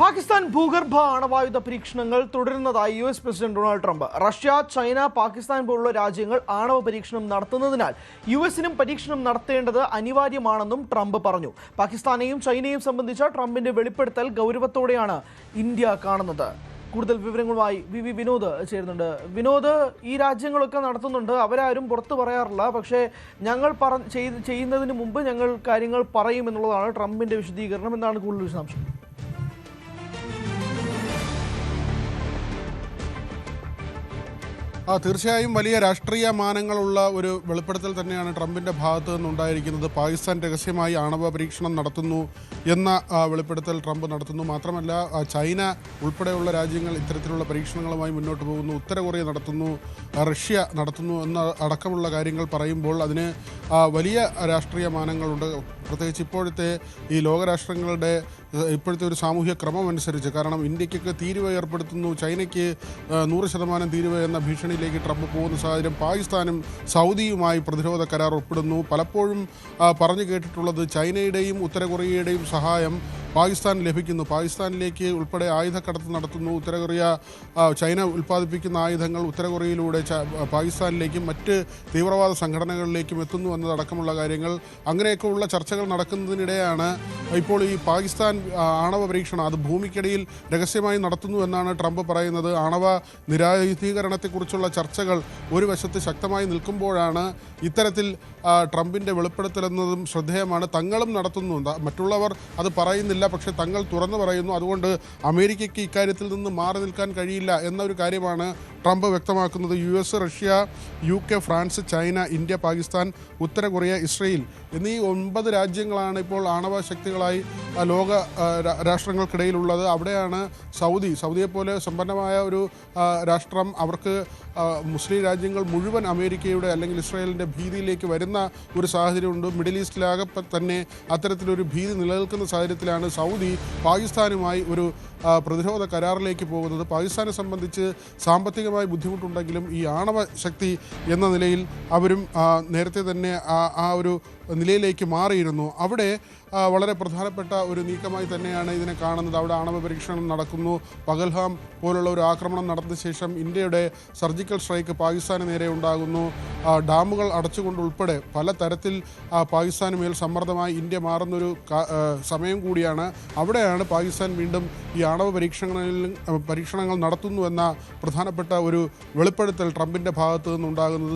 പാകിസ്ഥാൻ ഭൂഗർഭ ആണവായുധ പരീക്ഷണങ്ങൾ തുടരുന്നതായി US president Donald Trump. Russia, China, Pakistan പോലുള്ള രാജ്യങ്ങൾ ആണവ പരീക്ഷണം നടത്തുന്നതിനാൽ US-നും പരീക്ഷണം നടത്തേണ്ടത് അനിവാര്യമാണെന്നും ട്രംപ് പറഞ്ഞു. പാകിസ്ഥാനെയും ചൈനയെയും സംബന്ധിച്ച ട്രംപിന്റെ വെളിപ്പെടുത്തൽ ഗൗരവത്തോടെയാണ് ഇന്ത്യ കാണുന്നത്. കൂടുതൽ വിവരങ്ങളുമായി വിനോദ് ചേരുന്നുണ്ട്. വിനോദ്, ഈ രാജ്യങ്ങളൊക്കെ നടത്തുന്നുണ്ട്, അവരാരും പുറത്ത് പറയാറില്ല. പക്ഷേ ഞങ്ങൾ ചെയ്യുന്നതിന് മുമ്പ് ഞങ്ങൾ കാര്യങ്ങൾ പറയും എന്നുള്ളതാണ് ട്രംപിന്റെ വിശദീകരണം. എന്താണ് കൂടുതൽ വിശദാംശം? തീർച്ചയായും വലിയ രാഷ്ട്രീയ മാനങ്ങളുള്ള ഒരു വെളിപ്പെടുത്തൽ തന്നെയാണ് ട്രംപിൻ്റെ ഭാഗത്തു നിന്നുണ്ടായിരിക്കുന്നത്. പാകിസ്ഥാൻ രഹസ്യമായി ആണവ പരീക്ഷണം നടത്തുന്നു എന്ന വെളിപ്പെടുത്തൽ ട്രംപ് നടത്തുന്നു. മാത്രമല്ല, ചൈന ഉൾപ്പെടെയുള്ള രാജ്യങ്ങൾ ഇത്തരത്തിലുള്ള പരീക്ഷണങ്ങളുമായി മുന്നോട്ട് പോകുന്നു, ഉത്തര കൊറിയ നടത്തുന്നു, റഷ്യ നടത്തുന്നു എന്ന അടക്കമുള്ള കാര്യങ്ങൾ പറയുമ്പോൾ അതിന് വലിയ രാഷ്ട്രീയ മാനങ്ങളുണ്ട്. പ്രത്യേകിച്ച് ഇപ്പോഴത്തെ ഈ ലോകരാഷ്ട്രങ്ങളുടെ ഇപ്പോഴത്തെ ഒരു സാമൂഹ്യ ക്രമം അനുസരിച്ച്. കാരണം ഇന്ത്യക്കൊക്കെ തീരുവ ഏർപ്പെടുത്തുന്നു, ചൈനയ്ക്ക് 100% തീരുവ എന്ന ഭീഷണിയിലേക്ക് ട്രംപ് പോകുന്ന സാഹചര്യം. പാകിസ്ഥാനും സൗദിയുമായി പ്രതിരോധ കരാർ ഒപ്പിടുന്നു. പലപ്പോഴും പറഞ്ഞു കേട്ടിട്ടുള്ളത് ചൈനയുടെയും ഉത്തര കൊറിയയുടെയും സഹായം പാകിസ്ഥാൻ ലഭിക്കുന്നു. പാകിസ്ഥാനിലേക്ക് ഉൾപ്പെടെ ആയുധക്കടത്ത് നടത്തുന്നു. ഉത്തര കൊറിയ ചൈന ഉൽപ്പാദിപ്പിക്കുന്ന ആയുധങ്ങൾ ഉത്തര കൊറിയയിലൂടെ പാകിസ്ഥാനിലേക്കും മറ്റ് തീവ്രവാദ സംഘടനകളിലേക്കും എത്തുന്നു എന്നതടക്കമുള്ള കാര്യങ്ങൾ. അങ്ങനെയൊക്കെയുള്ള ചർച്ചകൾ നടക്കുന്നതിനിടെയാണ് ഇപ്പോൾ ഈ പാകിസ്ഥാൻ ആണവ പരീക്ഷണം അത് ഭൂമിക്കടിയിൽ രഹസ്യമായി നടത്തുന്നു എന്നാണ് ട്രംപ് പറയുന്നത്. ആണവ നിരായുധീകരണത്തെക്കുറിച്ചുള്ള ചർച്ചകൾ ഒരു വശത്ത് ശക്തമായി നിൽക്കുമ്പോഴാണ് ഇത്തരത്തിൽ ട്രംപിൻ്റെ വെളിപ്പെടുത്തലെന്നതും ശ്രദ്ധേയമാണ്. തങ്ങളും നടത്തുന്നു, മറ്റുള്ളവർ അത് പറയുന്നില്ല, പക്ഷേ തങ്ങൾ തുറന്നു പറയുന്നു. അതുകൊണ്ട് അമേരിക്കയ്ക്ക് ഇക്കാര്യത്തിൽ നിന്ന് മാറി നിൽക്കാൻ കഴിയില്ല എന്നൊരു കാര്യമാണ് ട്രംപ് വ്യക്തമാക്കുന്നത്. US, Russia, UK, France, China, India, Pakistan, ഉത്തര കൊറിയ, ഇസ്രയേൽ എന്നീ 9 രാജ്യങ്ങളാണ് ഇപ്പോൾ ആണവ ശക്തികളായി ലോക രാഷ്ട്രങ്ങൾക്കിടയിലുള്ളത്. അവിടെയാണ് സൗദിയെപ്പോലെ സമ്പന്നമായ ഒരു രാഷ്ട്രം. അവർക്ക് മുസ്ലിം രാജ്യങ്ങൾ മുഴുവൻ അമേരിക്കയുടെ അല്ലെങ്കിൽ ഇസ്രായേലിൻ്റെ ഭീതിയിലേക്ക് വരുന്ന ഒരു സാഹചര്യമുണ്ട്. മിഡിൽ ഈസ്റ്റിലാകെ തന്നെ അത്തരത്തിലൊരു ഭീതി നിലനിൽക്കുന്ന സാഹചര്യത്തിലാണ് സൗദി പാകിസ്ഥാനുമായി ഒരു പ്രതിരോധ കരാറിലേക്ക് പോകുന്നത്. പാകിസ്ഥാനെ സംബന്ധിച്ച് സാമ്പത്തികമായി ബുദ്ധിമുട്ടുണ്ടെങ്കിലും ഈ ആണവ ശക്തി എന്ന നിലയിൽ അവരും നേരത്തെ തന്നെ ആ ഒരു നിലയിലേക്ക് മാറിയിരുന്നു. അവിടെ വളരെ പ്രധാനപ്പെട്ട ഒരു നീക്കമായി തന്നെയാണ് ഇതിനെ കാണുന്നത്. അവിടെ ആണവ പരീക്ഷണം നടക്കുന്നു. പഹൽഗാം പോലുള്ള ഒരു ആക്രമണം നടന്ന ശേഷം ഇന്ത്യയുടെ സർജിക്കൽ സ്ട്രൈക്ക് പാകിസ്ഥാന് നേരെ ഉണ്ടാകുന്നു. ഡാമുകൾ അടച്ചുകൊണ്ടുൾപ്പെടെ പല തരത്തിൽ പാകിസ്ഥാന് മേൽ സമ്മർദ്ദമായി ഇന്ത്യ മാറുന്നൊരു സമയം കൂടിയാണ്. അവിടെയാണ് പാകിസ്ഥാൻ വീണ്ടും ഈ ആണവ പരീക്ഷണങ്ങൾ നടത്തുന്നു എന്ന പ്രധാനപ്പെട്ട ഒരു വെളിപ്പെടുത്തൽ ട്രംപിൻ്റെ ഭാഗത്തു നിന്നുണ്ടാകുന്നത്.